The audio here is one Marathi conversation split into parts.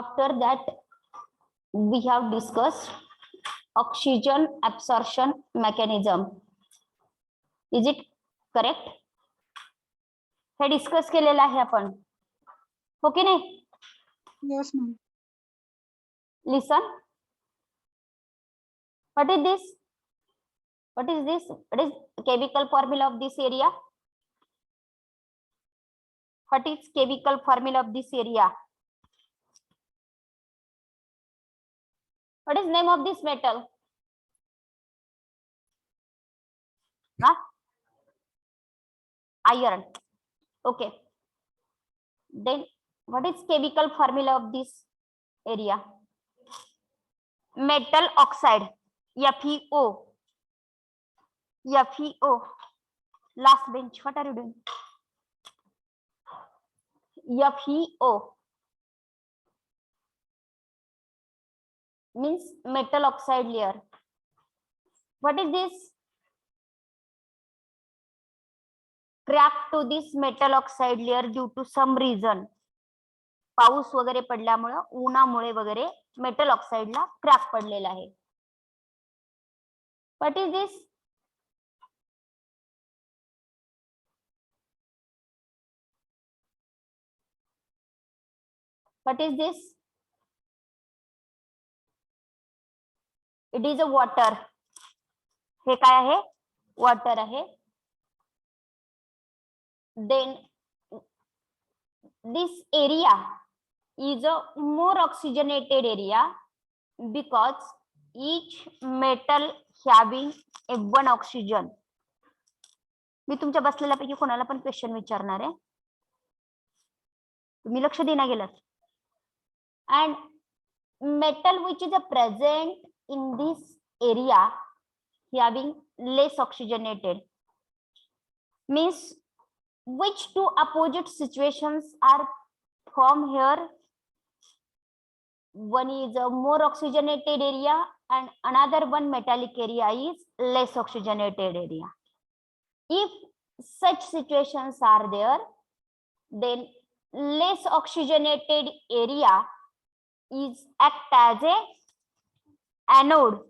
After that, we have discussed oxygen absorption mechanism. Is it correct? हे डिस्कस केलेलं आहे आपण, हो की नाही? Yes, ma'am. Listen. What is this? What is this? What is chemical formula of this area? What is chemical formula of this area? What is name of this metal? Huh? Iron. Okay. Then what is chemical formula of this area? Metal oxide, FeO. FeO. Last bench, what are you doing? FeO means metal oxide layer. What is this? Crack to this metal oxide layer due to some reason. पाऊस वगैरे पडल्यामुळे, उन्हामुळे वगैरे मेटल ऑक्साइडला क्रॅक पडलेला आहे. What is this? What is this? It is a water. हे काय आहे? वॉटर आहे. Then this area is a more oxygenated area because each metal having a one oxygen. मी तुमच्या बसलेल्यापैकी कोणाला पण क्वेश्चन विचारणार आहे, तुम्ही लक्ष देना गेलात. And metal which is a present in this area having less oxygenated means which two opposite situations are formed here? One is a more oxygenated area and another one metallic area is less oxygenated area. If such situations are there, then less oxygenated area is act as a anode.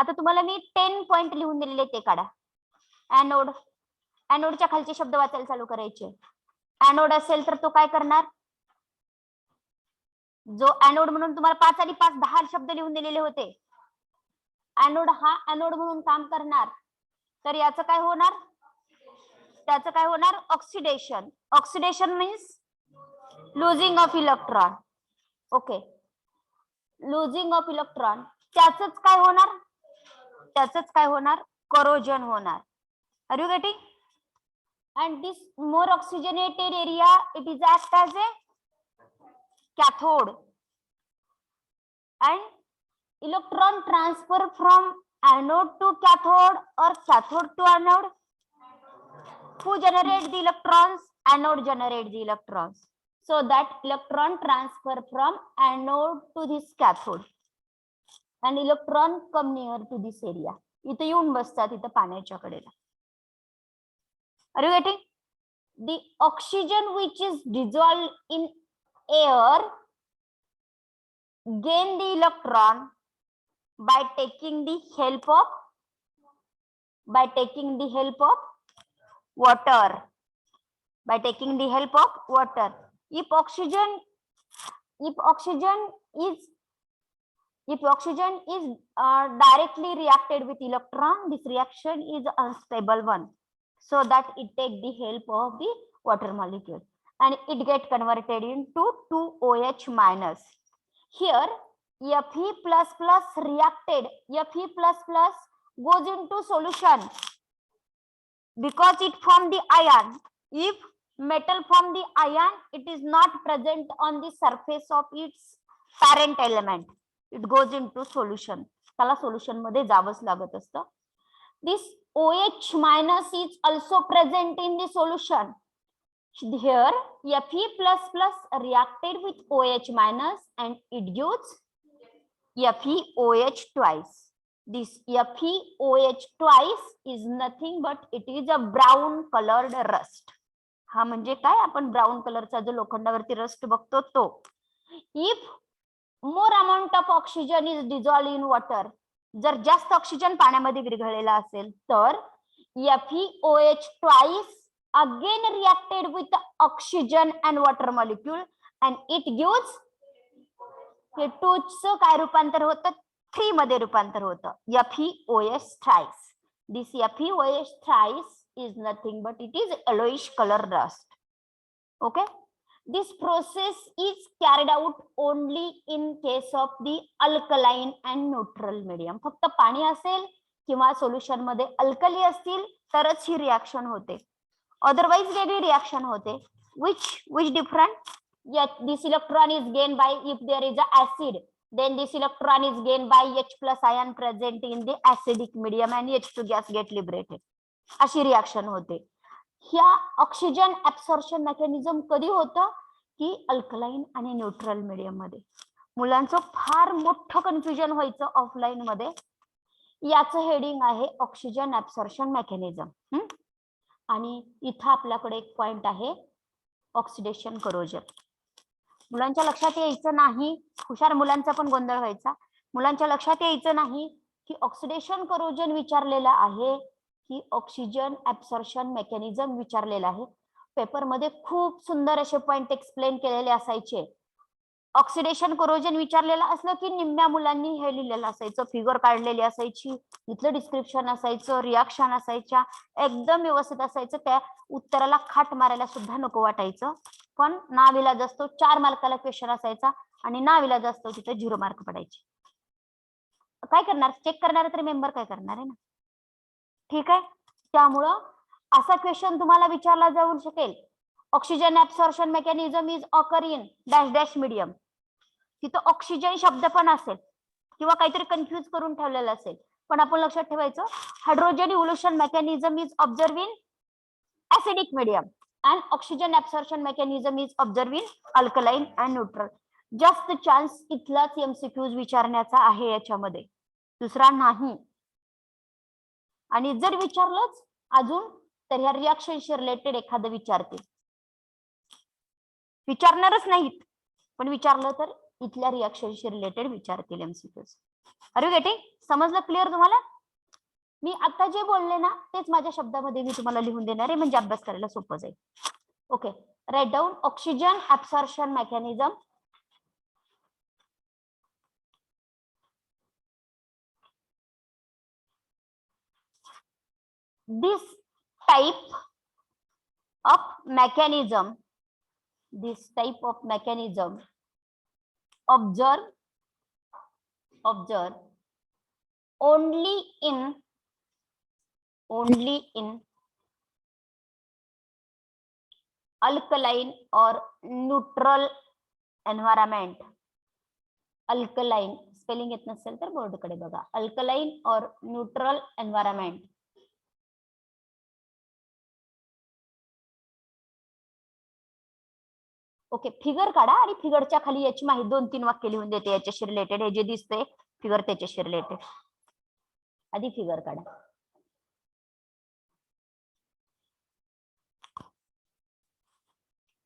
आता तुम्हाला मी 10 पॉइंट लिहून दिलेले ते काढा. एनोड, एनोडच्या खालचे शब्द वाचायला चालू करायचे. एनोड असेल तर तो काय करणार? जो एनोड म्हणून तुम्हाला 5 आणि 5 10 शब्द लिहून दिलेले होते, एनोड हा एनोड म्हणून काम करणार. तर याचं काय होणार? त्याचं काय होणार? Oxidation. Oxidation means losing of electron. Okay, losing of electron. त्याचंच काय होणार? त्याचंच काय होणार? करोजन होणार. Are you getting? And this more oxygenated area, it is act as a cathode, and electron transfer from anode to cathode or cathode to anode. Who generate the electrons? Anode generate the electrons. So that electron transfer from anode to this cathode and electron come near to this area. इथे येऊन बसतात इथे पाण्याच्या कडेला. Are you getting? The oxygen which is dissolved in air gain the electron by taking the help of water. By taking the help of water. If oxygen is directly reacted with electron, this reaction is unstable one. So that it take the help of the water molecule and it get converted into 2OH minus. Here Fe plus plus reacted, Fe plus plus goes into solution because it form the ion. If metal form the ion, it is not present on the surface of its parent element. It goes into solution. त्याला solution मध्ये जावंच लागत असतं. This OH minus is also present in the solution. Here Fe plus plus reacted with OH minus and it gives FeOH twice. This FeOH twice is nothing but it is a brown colored rust. हा म्हणजे काय? आपण ब्राऊन कलरचा जो लोखंडावरती रस्ट बघतो तो. If more amount of oxygen is dissolve in water, जर जास्त ऑक्सिजन पाण्यामध्ये विरघळलेला असेल तर FeOH twice again reacted with oxygen and water molecule and it gives, हे 2 चं काय रूपांतर होतं, 3 मध्ये रूपांतर होतं, FeOH thrice. This FeOH thrice is nothing but it is yellowish color dust. Okay, this process is carried out only in case of the alkaline and neutral medium. फक्त पाणी असेल किंवा सोल्युशन मध्ये अल्कली असतील तरच ही रिएक्शन होते, अदरवाइज वेगळी रिएक्शन होते. which different? Yes, this electron is gained by, if there is a acid, then this electron is gained by H plus ion present in the acidic medium and H2 gas get liberated. अशी रिएक्शन होते. ह्या ऑक्सिजन ऍब्सॉर्प्शन मेकॅनिझम कधी होतं की अल्कलाइन आणि न्यूट्रल मीडियम मध्ये. मुलांचं फार मोठं कन्फ्युजन व्हायचं ऑफलाईन मध्ये. याचं हेडिंग आहे ऑक्सिजन ऍब्सॉर्प्शन मेकॅनिझम. आणि इथं आपल्याकडे एक पॉइंट आहे ऑक्सिडेशन करोजन. मुलांच्या लक्षात यायचं नाही, हुशार मुलांचा पण गोंधळ व्हायचा, मुलांच्या लक्षात यायचं नाही की ऑक्सिडेशन करोजन विचारलेलं आहे की ऑक्सिजन ऍब्सॉर्प्शन मेकॅनिझम विचारलेलं आहे. पेपरमध्ये खूप सुंदर असे पॉइंट एक्सप्लेन केलेले असायचे. ऑक्सिडेशन करोजन विचारलेलं असलं की निम्म्या मुलांनी हे लिहिलेलं असायचं, फिगर काढलेली असायची, इथलं डिस्क्रिप्शन असायचं, रिॲक्शन असायच्या, एकदम व्यवस्थित असायचं. त्या उत्तराला खाट मारायला सुद्धा नको वाटायचं. पण नाविलाज असतो 4 मार्काला क्वेश्चन असायचा आणि नाविलाज असतो तिथे 0 मार्क पडायचे. काय करणार, चेक करणार तर मेंबर काय करणार आहे ना. ठीक आहे, त्यामुळं असा क्वेश्चन तुम्हाला विचारला जाऊ शकेल, oxygen absorption mechanism is occur in dash dash medium. तिथं ऑक्सिजन शब्द पण असेल किंवा काहीतरी कन्फ्युज करून ठेवलेलं असेल, पण आपण लक्षात ठेवायचं hydrogen evolution mechanism is observe in acidic medium and oxygen absorption mechanism is observed in alkaline and neutral. जास्त चान्स इथलाच एमसीक्यूज विचारण्याचा आहे याच्यामध्ये, दुसरा नाही. आणि जर विचारलंच अजून तर ह्या रिएक्शनशी रिलेटेड एखादं विचारतील, विचारणारच नाहीत पण विचारलं तर इथल्या रिएक्शनशी रिलेटेड विचारतील एमसीक्यूज. Are you getting? समजलं क्लिअर तुम्हाला? मी आता जे बोलले ना तेच माझ्या शब्दामध्ये मी तुम्हाला लिहून देणार आहे, म्हणजे अभ्यास करायला सोपं जाईल. Okay, write down oxygen absorption mechanism. This type of mechanism observe only in alkaline or neutral environment. Alkaline spelling येत नसेल तर बोर्ड कडे बघा, अल्कलाइन और न्यूट्रल एन्व्हायरमेंट. ओके, फिगर काढा आणि फिगरच्या खाली याची माहिती 2-3 वाक्य लिहून देते याच्याशी रिलेटेड. हे जे दिसते फिगर त्याच्याशी रिलेटेड. आधी फिगर काढा.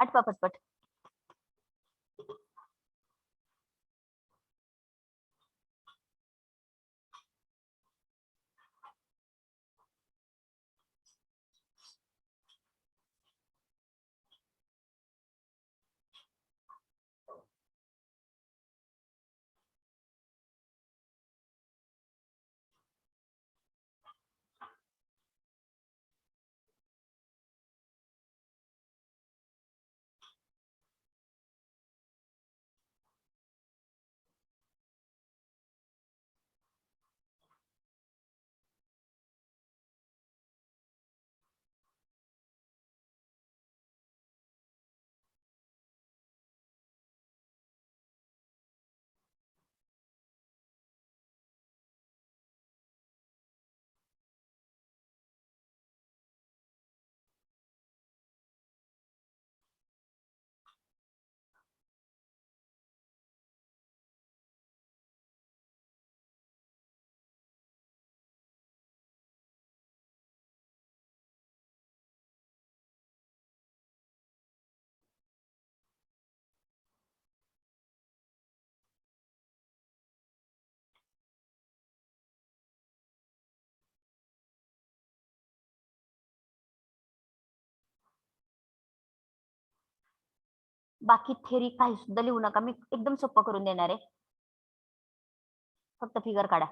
आठवा पटपट. बाकी थेरी काही सुद्धा लिहू नका, मी एकदम सोपं करून देणार आहे, फक्त फिगर काढा.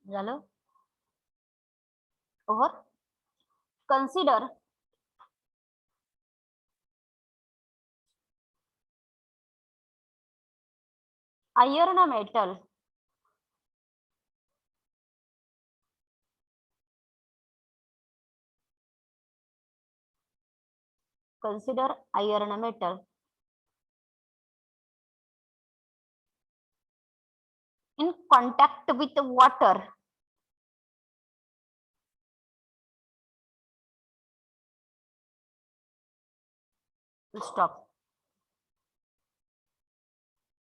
झालं. Over. Consider iron metal in contact with water stop.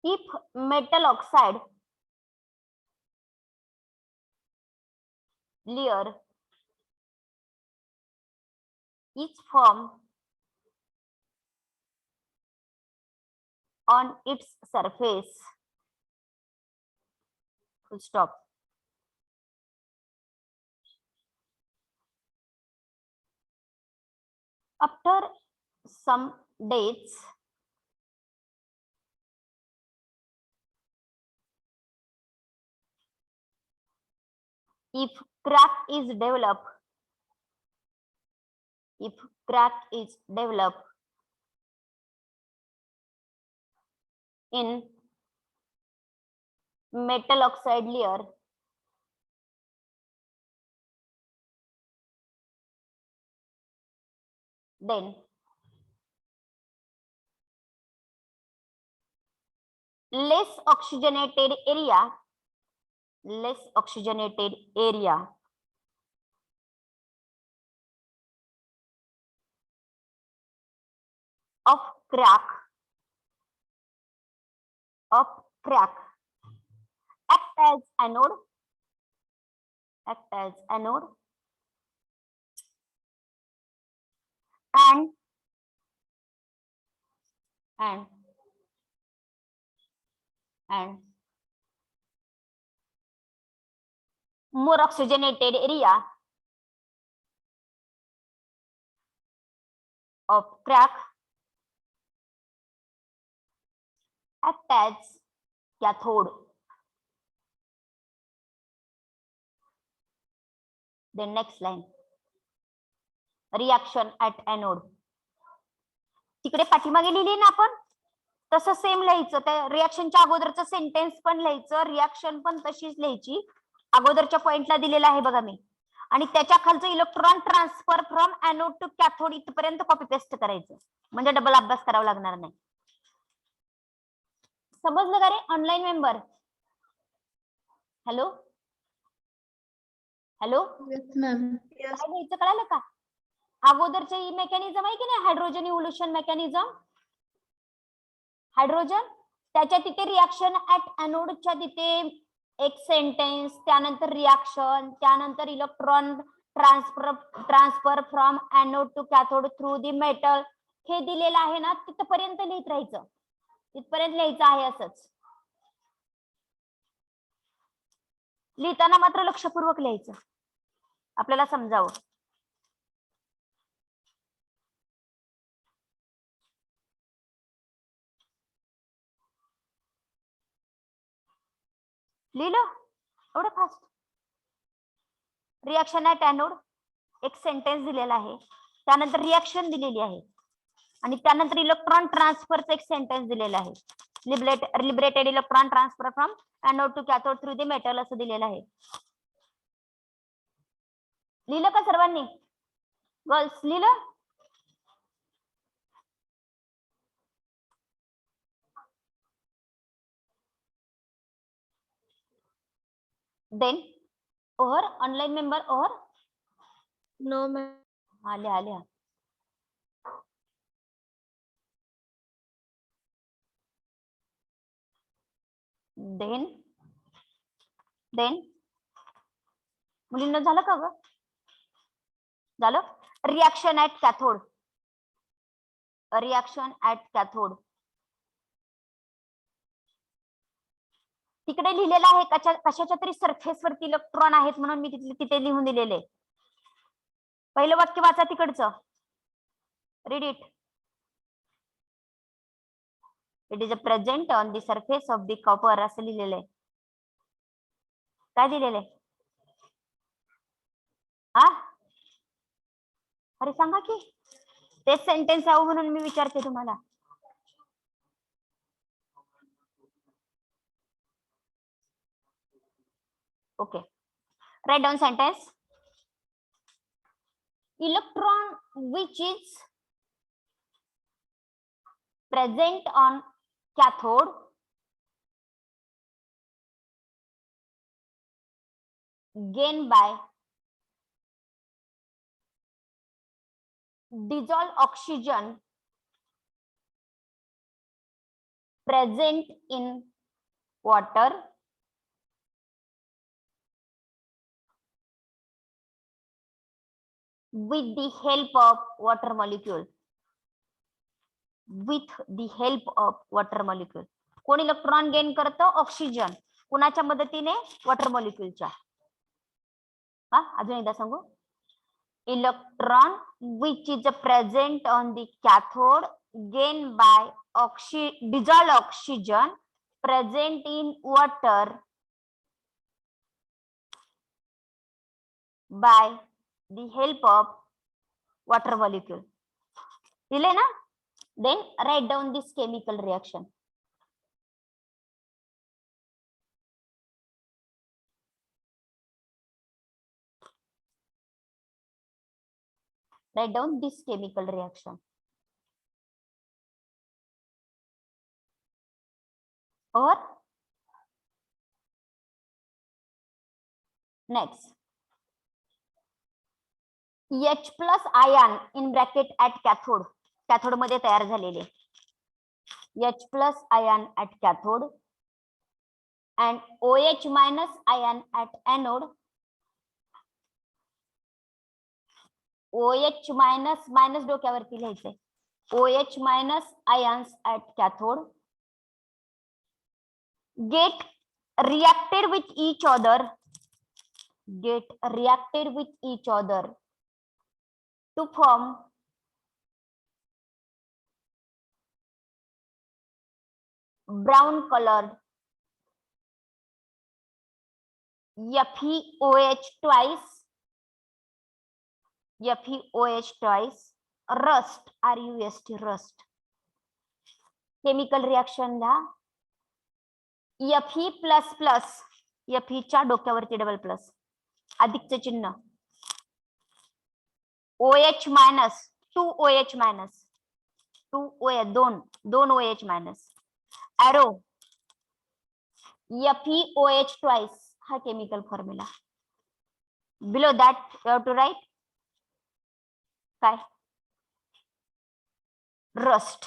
If metal oxide layer is formed on its surface, full stop. After some days, if crack is developed, in metal oxide layer, then less oxygenated area of crack act as anode and more oxygenated area of crack act as cathode. The next line, reaction at anode. तिकडे पाठीमागे लिहिली ना आपण, तसं सेम लिहायचं. त्या रिॲक्शनच्या अगोदरचं सेंटेन्स पण लिहायचं, रिॲक्शन पण तशीच लिहायची. अगोदरच्या पॉइंटला दिलेला आहे बघा मी, आणि त्याच्या खालचं electron transfer from anode to cathode इथपर्यंत कॉपी पेस्ट करायचं, म्हणजे डबल अभ्यास करावा लागणार नाही. समजलं का रे ऑनलाईन मेंबर? हॅलो काय लिहायचं कळालं का? अगोदरचे ही मेकॅनिझम आहे की नाही, हायड्रोजन इव्होल्युशन मेकॅनिझम, हायड्रोजन त्याच्या तिथे रिॲक्शन ऍट एनोडच्या तिथे एक सेंटेन्स, त्यानंतर रिॲक्शन, त्यानंतर electron transfer from anode to cathode through the metal, हे दिलेलं आहे ना, तिथपर्यंत लिहित राहायचं, तिथपर्यंत लिहायचं आहे. असंच लिहिताना मात्र लक्षपूर्वक लिहायचं, आपल्याला समजावं. लिहिलं एवढं फास्ट? रिॲक्शन ऍट एनोड एक सेंटेन्स दिलेला आहे, त्यानंतर रिॲक्शन दिलेली आहे, आणि त्यानंतर इलेक्ट्रॉन ट्रान्सफरचा एक सेंटेन्स दिलेला आहे. Liberated electron transfer from anode to cathode through the metal असं दिलेलं आहे. लिहिलं का सर्वांनी? गर्ल्स लिहिलं? देन और ऑनलाइन मेंबर और नो मैम. आल्या आल्या. देन मुलींना झालं का ग? झालं. Reaction at cathode. Reaction at cathode तिकडे लिहिलेलं आहे कशाच्या तरी सरफेसवरती इलेक्ट्रॉन आहेत म्हणून मी तिथे लिहून दिलेले. पहिलं वाक्य वाचा तिकडचं. Read it. It is present on the surface of the copper असं लिहिलेलं आहे. काय दिलेलं आहे? हा अरे सांगा की. तेच सेंटेन्स आहे म्हणून मी विचारते तुम्हाला. Okay, write down sentence. Electron which is present on cathode gain by dissolved oxygen present in water with the help of water molecule. With the help of water molecule. कोण इलेक्ट्रॉन गेन करतं? ऑक्सिजन. कुणाच्या मदतीने? वॉटर मॉलिक्युलच्या. हा अजून एकदा सांगू. Electron which is present on the cathode gained by dissolved oxygen present in water by the help of water molecule. दिले ना? Then write down this chemical reaction. Write down this chemical reaction. Or next, H plus ion in bracket at cathode. Cathode मध्ये तयार झालेले. H plus ion at cathode and OH minus ion at anode. OH minus minus डोक्यावरती लिहायचंय. OH minus ions at cathode get reacted with each other. Get reacted with each other to form brown colored FeOH twice rust, RUST, rust. Chemical reaction ला Fe प्लस प्लस, Fe च्या डोक्यावरती डबल प्लस, अधिकचे चिन्ह, OH minus, 2 OH minus, 2 OH minus, arrow FeOH twice, हा chemical formula. Below that you have to write काय? रस्ट.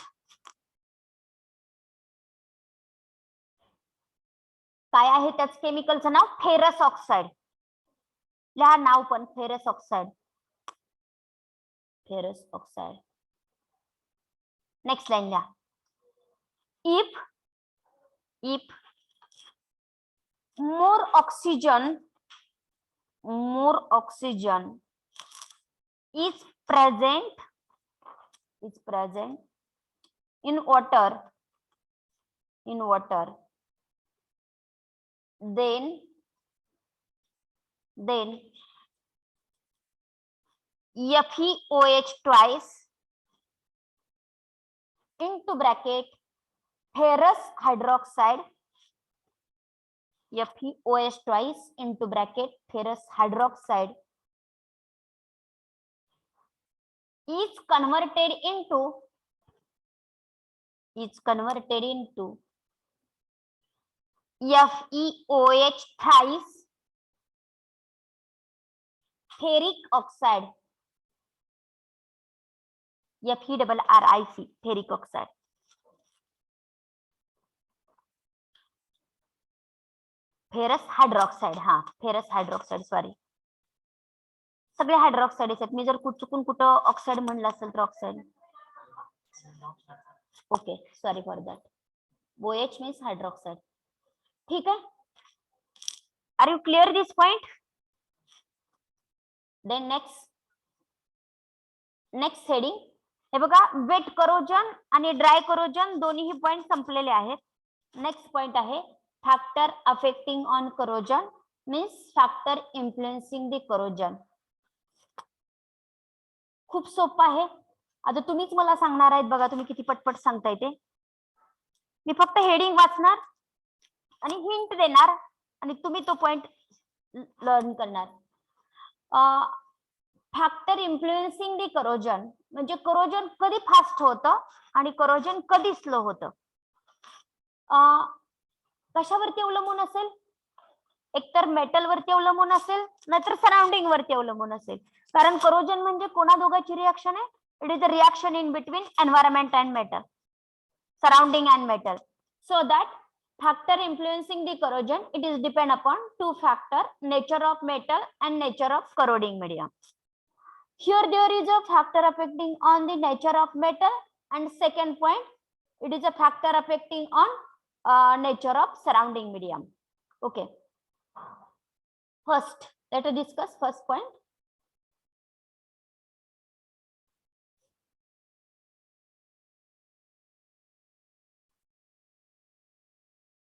काय आहे त्याच केमिकलचं नाव? Ferrous oxide. लिहा नाव पण, ferrous oxide. Ferrous oxide. Next line लिहा. if more oxygen is present in water, then FeOH twice into bracket ferrous hydroxide, FeOH twice into bracket ferrous hydroxide is converted into FeOH thrice ferric oxide, FeRRIC, ferric oxide. Ferrous hydroxide, हा फेरस हायड्रॉक्साइड, सॉरी सगळे हायड्रॉक्साइड आहेत. मी जर चुकून कुठं ऑक्साइड म्हणलं असेल तर oxide, okay, sorry for that. OH means hydroxide. ठीक आहे. Are you clear this point? Then next heading, हे बघा, वेट करोजन आणि ड्राय करोजन दोन्ही पॉइंट संपलेले आहेत. नेक्स्ट पॉइंट आहे factor affecting on corrosion means factor influencing the corrosion. खूप सोपं आहे. आता तुम्हीच मला सांगणार आहेत बघा, तुम्ही किती पटपट सांगताय ते. मी फक्त हेडिंग वाचणार आणि हिंट देणार आणि तुम्ही तो पॉइंट लर्न करणार. फॅक्टर इन्फ्लुएन्सिंग द करोजन म्हणजे करोजन कधी फास्ट होतं आणि करोजन कधी स्लो होतं. कशावरती अवलंबून असेल? एकतर मेटल वरती अवलंबून असेल, नाहीतर सराउंडिंग वरती अवलंबून असेल. कारण करोजन म्हणजे कोणा दोघांची रिएक्शन आहे? It is a reaction in between environment and metal, surrounding and metal. So that factor influencing the corrosion, it is depend upon two factor, nature of metal and nature of corroding medium. Here there is a factor affecting on the nature of metal, and second point, it is a factor affecting on nature of surrounding medium. Okay, first let us discuss first point.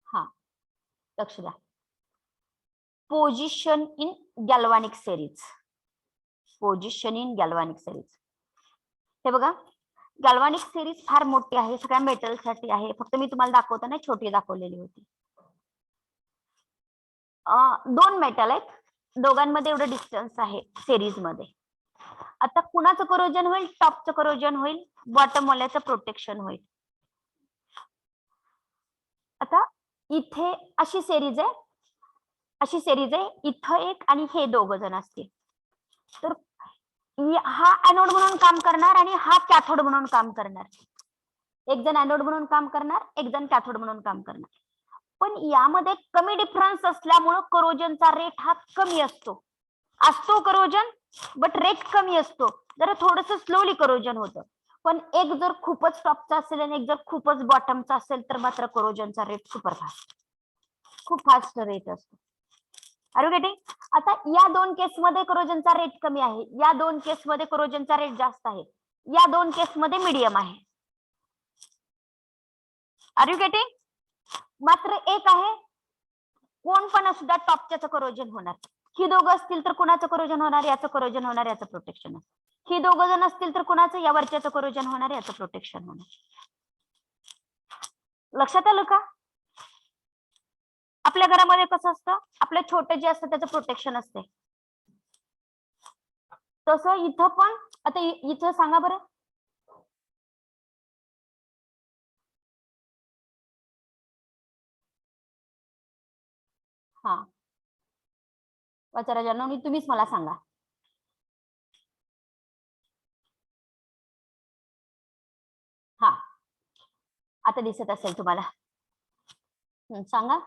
हा, लक्ष द्या. Position in galvanic series. Position in galvanic series. हे बघा, गॅल्व्हॅनिक सेरीज फार मोठी आहे, सगळ्या मेटल साठी आहे. फक्त मी तुम्हाला दाखवताना छोटी दाखवलेली होती. दोन मेटल आहेत, दोघांमध्ये एवढं डिस्टन्स आहे सेरीज मध्ये. आता कुणाचं करोजन होईल? टॉपचं करोजन होईल, बॉटम वाल्याचं प्रोटेक्शन होईल. आता इथे अशी सेरीज आहे, इथं एक आणि हे दोघ जण असतील, तर हा एनोड म्हणून काम करणार आणि हा कॅथोड म्हणून काम करणार. एक जण एनोड म्हणून काम करणार, एक जण कॅथोड म्हणून काम करणार. पण यामध्ये कमी डिफरन्स असल्यामुळे करोजनचा रेट हा कमी असतो करोजन, बट रेट कमी असतो. जरा थोडस स्लोली करोजन होतं. पण एक जर खूपच टॉपचा असेल आणि एक जर खूपच बॉटमचा असेल तर मात्र करोजनचा रेट सुपर फास्ट, खूप फास्ट रेट असतो. Are you getting? आता या दोन केस मध्ये करोजनचा रेट कमी आहे, या दोन केस मध्ये करोजनचा रेट जास्त आहे, या दोन केस मध्ये मीडियम आहे. Are you getting? मात्र एक आहे, कोण पण असू द्या टॉपच्याचं करोजन होणार. ही दोघं असतील तर कुणाचं करोजन होणार? याचं करोजन होणार, याचं प्रोटेक्शन. ही दोघं जण असतील तर कुणाचं? या वरच्याचं करोजन होणार, याचं प्रोटेक्शन होणार. लक्षात आलं का? आपल्या घरामध्ये कसं असतं, आपलं छोटे जे असतं त्याचं प्रोटेक्शन असते, तसं इथं पण. आता इथं सांगा बरं, हा वाचाराजांना तुम्हीच मला सांगा. हा, आता दिसत असेल तुम्हाला, सांगा.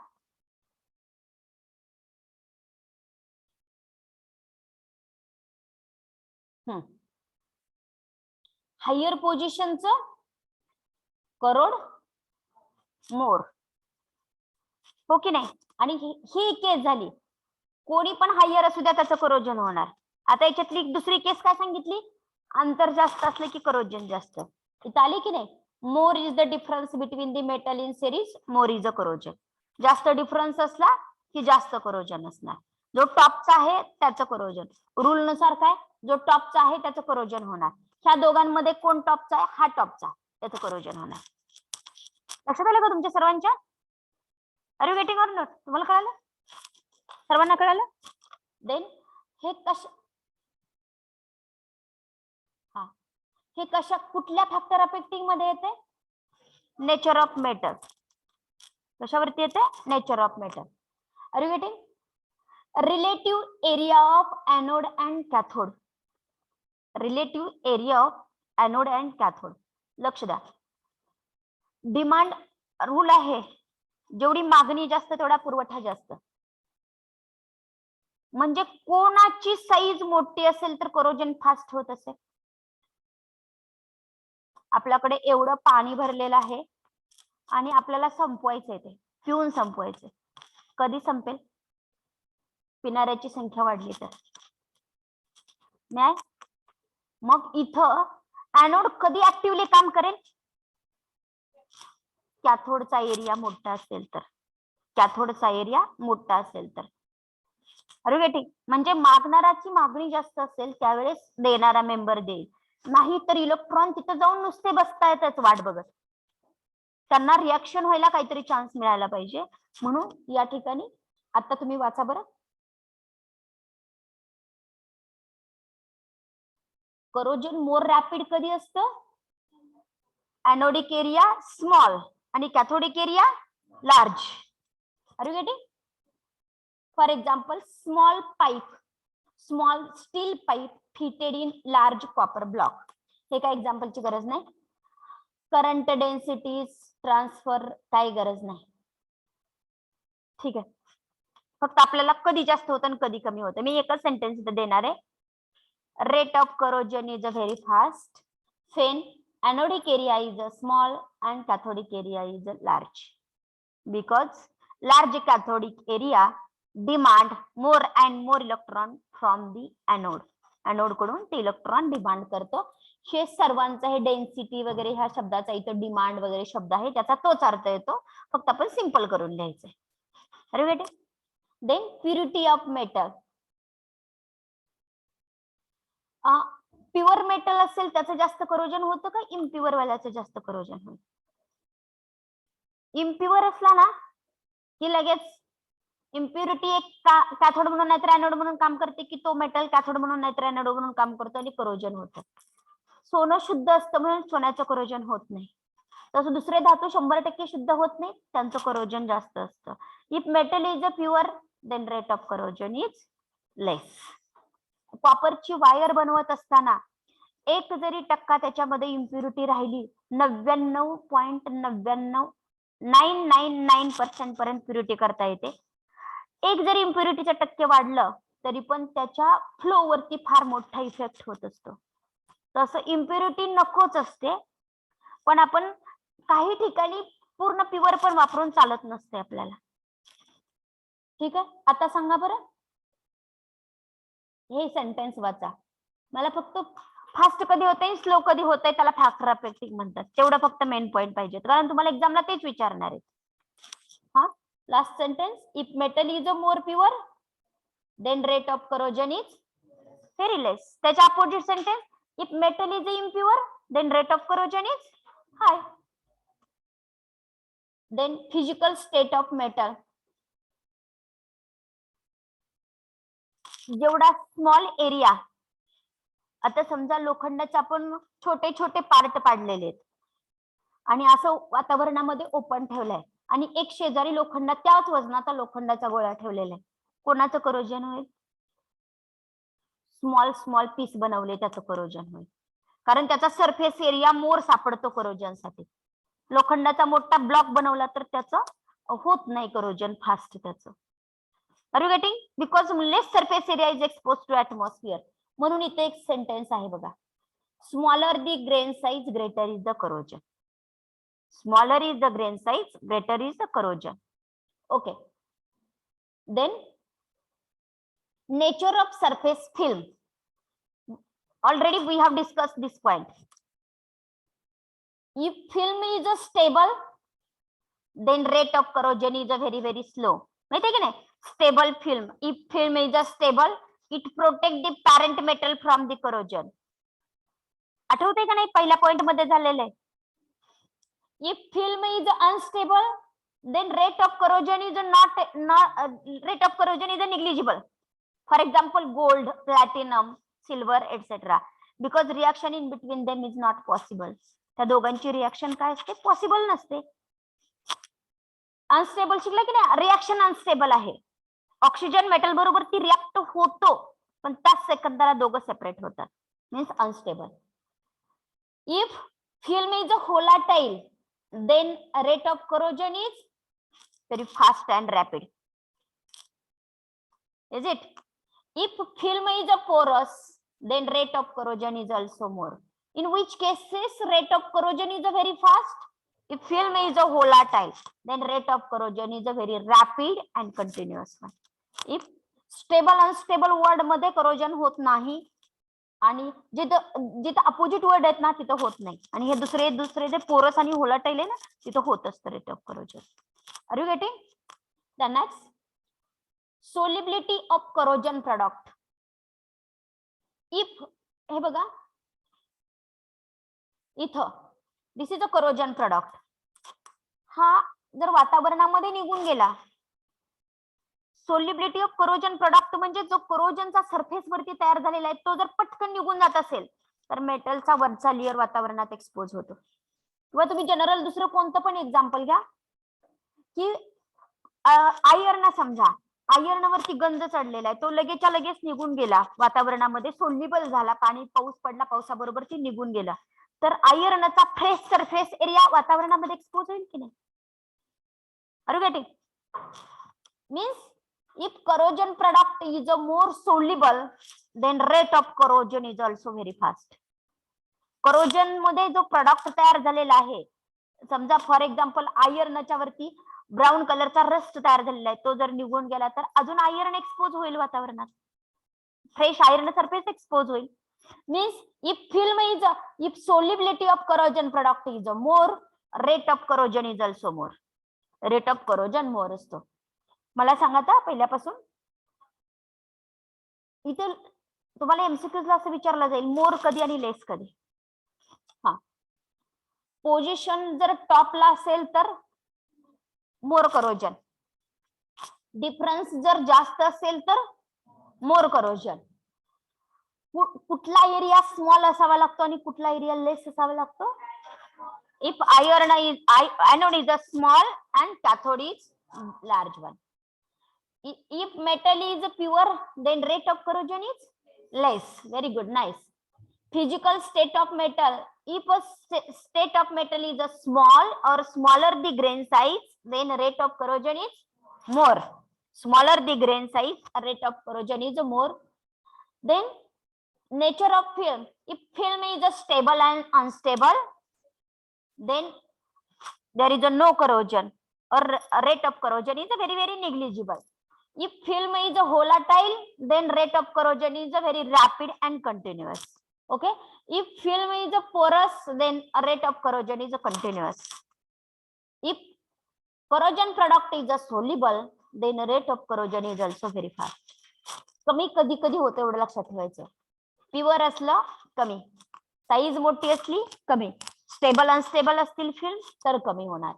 हायर पोझिशनचं करोड मोर, हो की नाही? आणि ही केस झाली, कोणी पण हायर असू द्या त्याचं करोजन होणार. आता याच्यातली दुसरी केस काय सांगितली? अंतर जास्त असलं की करोजन जास्त. इथं आली की नाही? More is the difference between the metal in series, more is a corrosion. जास्त डिफरन्स असला की जास्त करोजन असणार. जो टॉपचा आहे त्याचं करोजन, रूल नुसार काय, जो टॉपचा आहे त्याचं करोजन होणार. ह्या दोघांमध्ये कोण टॉपचा आहे? हा टॉपचा, त्याचं करोजन होणार. लक्षात आलं का तुमच्या सर्वांच्या? Are you getting or not? तुम्हाला कळालं? सर्वांना कळालं? देन हे हा हे कुठल्या फॅक्टर अफेक्टिंग मध्ये येते? Nature of metal. कशावरती येते? Nature of metal. Are you getting? Relative area of anode and cathode. Relative area of anode and cathode. लक्ष द्या, डिमांड रूल आहे, जेवढी मागणी जास्त तेवढा पुरवठा जास्त. म्हणजे कोणाची साईज मोठी असेल तर करोजन फास्ट होत असेल. आपल्याकडे एवढं पाणी भरलेलं आहे आणि आपल्याला संपवायचंय, ते पिऊन संपवायचंय. कधी संपेल? पिणाऱ्याची संख्या वाढली तर. नाही, मग इथं एनोड कधी ऍक्टिव्हली काम करेल? कॅथोडचा एरिया मोठा असेल तर. कॅथोडचा एरिया मोठा असेल तर. अरे गेटिंग? म्हणजे मागणाराची मागणी जास्त असेल त्यावेळेस देणारा मेंबर देईल, नाही तर इलेक्ट्रॉन तिथे जाऊन नुसते बसतायतच वाट बघत. त्यांना रिॲक्शन व्हायला काहीतरी चान्स मिळायला पाहिजे. म्हणून या ठिकाणी आता तुम्ही वाचा बरं. करोजन मोर रॅपिड कधी असतं? एनोडिक एरिया स्मॉल आणि cathodic area large. Are you getting? For example, small steel pipe fitted in large copper block. हे काय एक्झाम्पलची गरज नाही. करंट डेन्सिटीज ट्रान्सफर काही गरज नाही. ठीक आहे, फक्त आपल्याला कधी जास्त होतं आणि कधी कमी होतं. मी एकच सेंटेन्स इथे देणार आहे. Rate of corrosion is a very fast when anodic area is a small and cathodic area is a large, because large cathodic area demand more and more electron from the anode. anode कडून ते इलेक्ट्रॉन डिमांड करतो. हे सर्वांचा हे डेन्सिटी वगैरे ह्या शब्दाचा इथं डिमांड वगैरे शब्द आहे, त्याचा तोच अर्थ येतो, फक्त आपण सिंपल करून लिहायचंय. अरे बेटे, then purity of metal. Pure metal असेल त्याचं जास्त करोजन होतं का इम्प्युअर वाल्याचं जास्त करोजन होईल? इम्प्युअर असला ना की लगेच इम्प्युरिटी एक कॅथोड म्हणून नाहीतर एनोड म्हणून काम करते, की तो मेटल कॅथोड म्हणून नाहीतर एनोड म्हणून काम करतो आणि करोजन होतं. सोनं शुद्ध असतं म्हणून सोन्याचं करोजन होत नाही. तसं दुसरे धातू 100% शुद्ध होत नाही, त्यांचं करोजन जास्त असतं. If metal is a pure then rate of corrosion is less. कॉपरची वायर बनवत असताना एक जरी टक्का त्याच्यामध्ये इम्प्युरिटी राहिली, 99.99999% पर्यंत प्युरिटी करता येते. एक जरी इम्प्युरिटीचं टक्के वाढलं तरी पण त्याच्या फ्लो वरती फार मोठा इफेक्ट होत असतो. तसं इम्प्युरिटी नकोच असते, पण आपण काही ठिकाणी पूर्ण प्युअर पण वापरून चालत नसते आपल्याला. ठीक आहे, आता सांगा बरं, हे सेंटेन्स वाचा. मला फक्त फास्ट कधी होतंय स्लो कधी होतंय त्याला फॅक्टर अफेक्टिंग म्हणतात, तेवढं फक्त मेन पॉइंट पाहिजे, कारण तुम्हाला एक्झामला तेच विचारणार आहेत. हा last sentence, if metal is a more pure then rate of corrosion is very less. त्याच्या opposite sentence, if metal is impure then rate of corrosion is high. Then physical state of metal. जेवढा स्मॉल एरिया, आता समजा लोखंडाचे आपण छोटे छोटे पार्ट पाडलेले आहेत आणि असं वातावरणामध्ये ओपन ठेवलंय आणि एक शेजारी लोखंडा त्याच वजनाचा लोखंडाचा गोळा ठेवलेला आहे, कोणाचं करोजन होईल? स्मॉल स्मॉल पीस बनवले त्याचं करोजन होईल, कारण त्याचा सरफेस एरिया मोर सापडतो करोजनसाठी. लोखंडाचा मोठा ब्लॉक बनवला तर त्याचं होत नाही करोजन फास्ट त्याचं. Are you getting? Because less surface area is expose to atmosphere. म्हणून इथे एक सेंटेन्स आहे बघा, smaller the grain size greater is the corrosion. Smaller is the grain size, greater is the corrosion. Okay. Then nature of surface film. Already we have discussed this point. If film is a stable, then rate of corrosion is a very very slow. माहिती आहे की नाही? Stable film. If film is a stable, it protect the parent metal from the corrosion. आठवते का नाही? पहिल्या पॉइंट मध्ये झालेलं आहे. If film is unstable, then rate of corrosion is negligible. For example, gold, platinum, silver, etc. Because reaction in between them is not possible. त्या दोघांची रिॲक्शन काय असते, पॉसिबल नसते. अनस्टेबल शिकला की नाही, रिॲक्शन अनस्टेबल आहे. ऑक्सिजन मेटल बरोबर ती रिॲक्ट होतो, पण त्याच सेकंदाला दोघं सेपरेट होतात, means unstable. If film is a volatile, then rate of corrosion is very fast and rapid. Is it? If film is a porous, then rate of corrosion is also more. In which cases rate of corrosion is a very fast? If film is a volatile, then rate of corrosion is a very rapid and continuous one. If stable unstable word मध्ये corrosion होत नाही, आणि जिथं जिथं अपोजिट वर्ड आहेत ना तिथं होत नाही, आणि हे दुसरे जे पोरस आणि होलाटाईल आहे ना तिथं होत असतं rate of corrosion. Are you getting? The next, solubility of corrosion product. If हे बघा इथं this is a corrosion product, हा जर वातावरणामध्ये निघून गेला, सोल्युबिलिटी ऑफ करोजन प्रोडक्ट म्हणजे जो करोजनचा सरफेस वरती तयार झालेला आहे तो जर पटकन निघून जात असेल तर मेटलचा वरचा लेअर वातावरणात एक्सपोज होतो. किंवा तुम्ही जनरल दुसरं कोणतं पण एक्झाम्पल घ्या, की आयर्न समजा, आयर्न वरती गंज चढलेला आहे, तो लगेचच्या लगेच निघून गेला वातावरणामध्ये, सोल्युबल झाला, पाणी पाऊस पडला, पावसाबरोबर ती निघून गेला, तर आयर्नचा फ्रेश सरफेस एरिया वातावरणामध्ये एक्सपोज होईल की नाही? Are you getting? Means if corrosion product is a more soluble, then rate of corrosion is also very fast. corrosion मध्ये जो प्रोडक्ट तयार झालेला आहे, समजा फॉर एक्झाम्पल आयर्नच्या वरती ब्राऊन कलरचा रस्ट तयार झालेला आहे, तो जर निघून गेला तर अजून आयर्न एक्सपोज होईल वातावरणात, फ्रेश आयर्न सरफेस एक्सपोज होईल. Means if film is if solubility of corrosion product is a more, rate of corrosion is also more. Rate of corrosion more असतो. मला सांगा आता पहिल्यापासून, इथे तुम्हाला एमसीक्यूज ला असं विचारलं जाईल मोर कधी आणि लेस कधी. हा, पोझिशन जर टॉपला असेल तर मोर करोजन, डिफरन्स जर जास्त असेल तर मोर करोजन. कुठला एरिया स्मॉल असावा लागतो आणि कुठला एरिया लेस असावा लागतो? If iron is anode is a small and cathode is large one. If metal is pure, then rate of corrosion is less. Very good, nice. Physical state of metal. If a state of metal is a small or smaller the grain size, then rate of corrosion is more. Smaller the grain size, rate of corrosion is more. Then nature of film. If film is a stable and unstable, then there is a no corrosion, or rate of corrosion is a very negligible. If film is a volatile, then rate of corrosion is a very rapid and continuous. Okay. If film is a porous, then a rate of corrosion is a continuous. If corrosion product is a soluble, then a rate of corrosion is also very fast. कमी कधी कधी होते एवढं लक्षात ठेवायचं. प्युअर असलं कमी, साईज मोठी असली कमी, स्टेबल अनस्टेबल असतील फिल्म तर कमी होणार.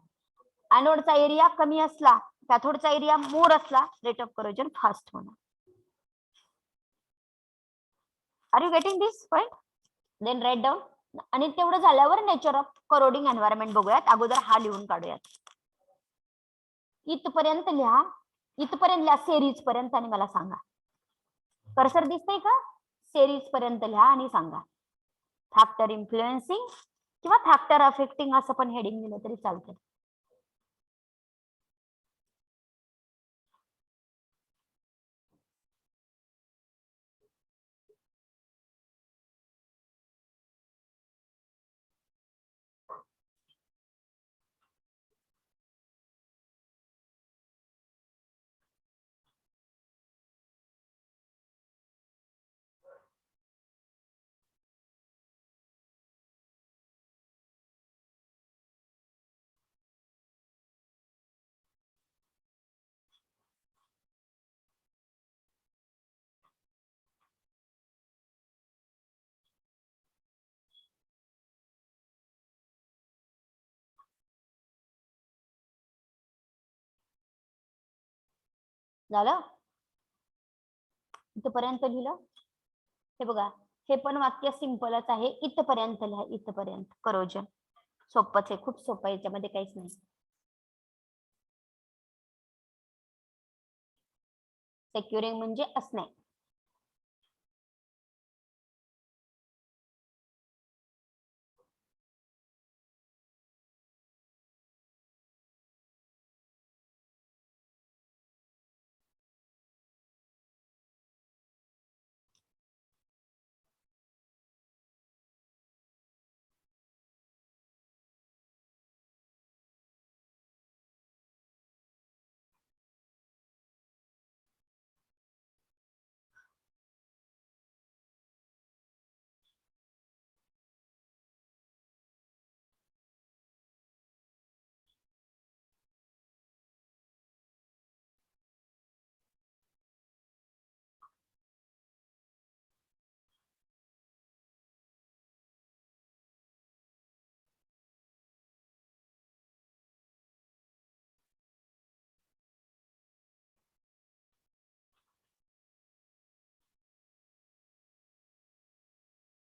एनोडचा एरिया कमी असला, कॅथोडचा एरिया मोर असला, रेट ऑफ करोजन फास्ट होणार. Are you getting this point? Then write down. आणि तेवढं झाल्यावर नेचर ऑफ करोडिंग एन्व्हायरमेंट बघूयात. अगोदर हा लिहून काढूयात. इथपर्यंत लिहा, इथपर्यंत लिहा सेरीज पर्यंत आणि मला सांगा. कर्सर दिसतंय का? सेरीज पर्यंत लिहा आणि सांगा. फॅक्टर इन्फ्लुएन्सिंग किंवा फॅक्टर अफेक्टिंग असं पण हेडिंग दिलं तरी चालतं. झालं? इथपर्यंत लिहिलं. हे बघा, हे पण वाक्य सिंपलच आहे. इथपर्यंत लिहा, इथपर्यंत करोजन. सोपंच आहे, खूप सोपं आहे, याच्यामध्ये काहीच नाही. सेक्युरिंग म्हणजे असणे.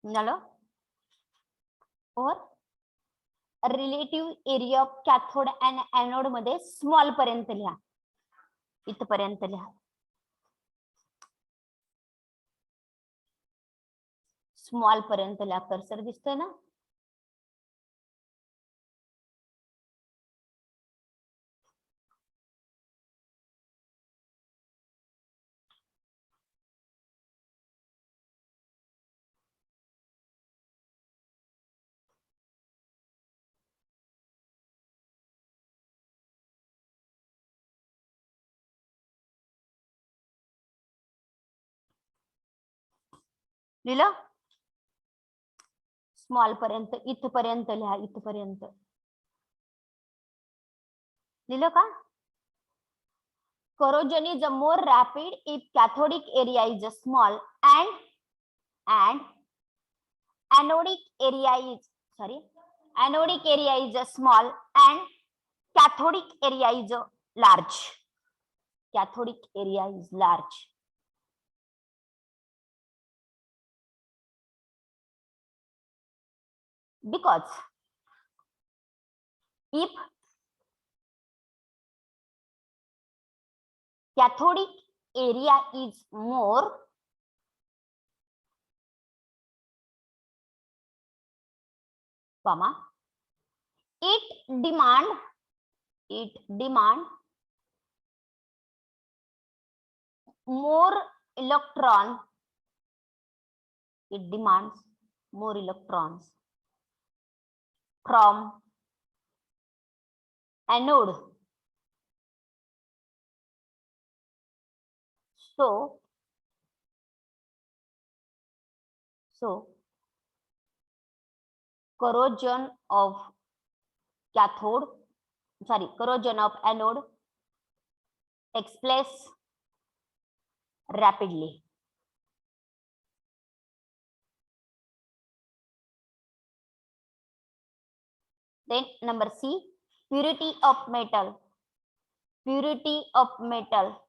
झालं. और relative area of cathode and anode मध्ये स्मॉल पर्यंत लिहा, इथपर्यंत लिहा. स्मॉल पर्यंत लिहा. कर्सर दिसतोय ना? लिहिलं? स्मॉल पर्यंत, इथपर्यंत लिहा, इथपर्यंत. लिहिलं का? corrosion is more rapid if cathodic area is small and anodic area is small and cathodic area is large. Cathodic area is large. Because if cathodic area is more, it demand more electron. It demands more electrons from anode. So corrosion of anode takes place rapidly. Then number C, purity of metal. Purity of metal.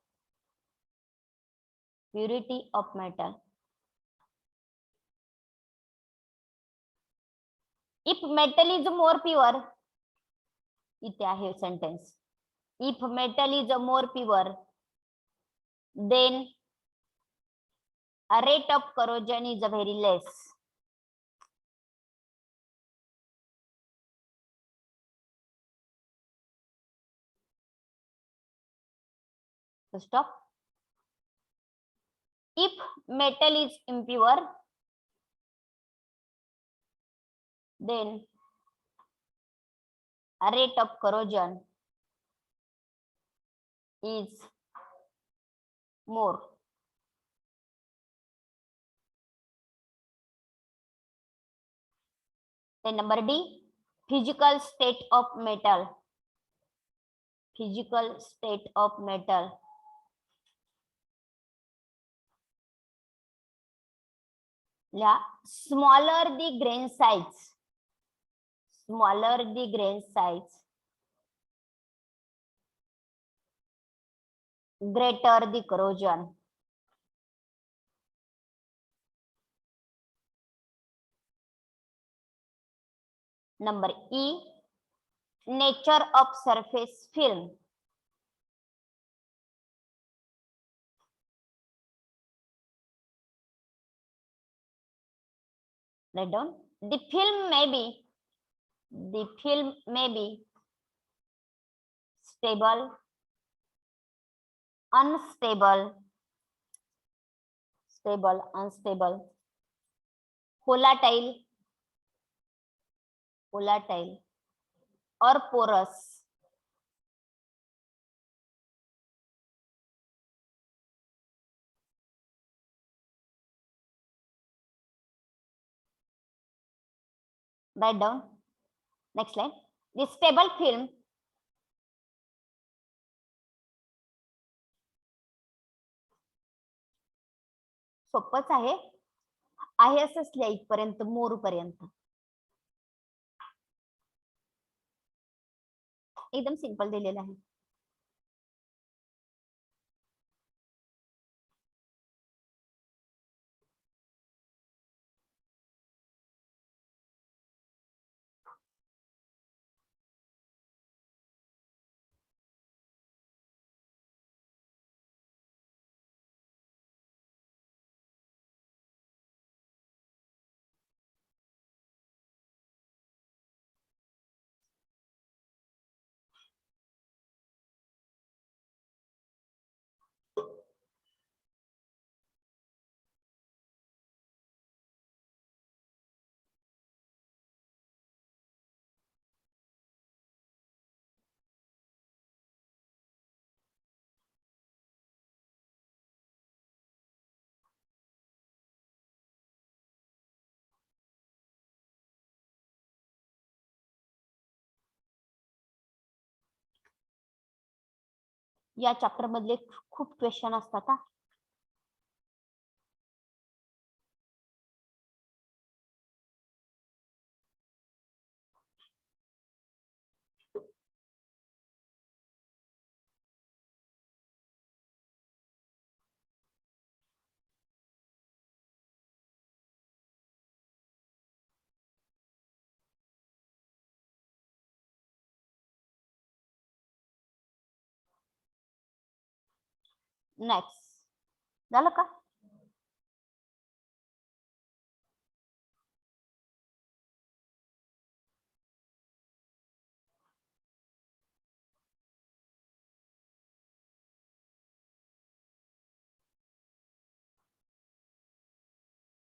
Purity of metal. If metal is more pure, इथे आहे sentence. If metal is more pure, then a rate of corrosion is very less. So stop. If metal is impure, then a rate of corrosion is more. Then number D, physical state of metal. Physical state of metal. Smaller the grain size. Smaller the grain size, greater the corrosion. Number E, nature of surface film. Write down. The film may be stable, unstable, volatile, or porous. Write down. Next line. The stable film सोपच आहे असंच लिहा इथपर्यंत, मोरू पर्यंत एकदम सिंपल दिलेलं आहे. या चॅप्टर मधले खूप क्वेश्चन असतात हा. नेक्स्ट झालं का?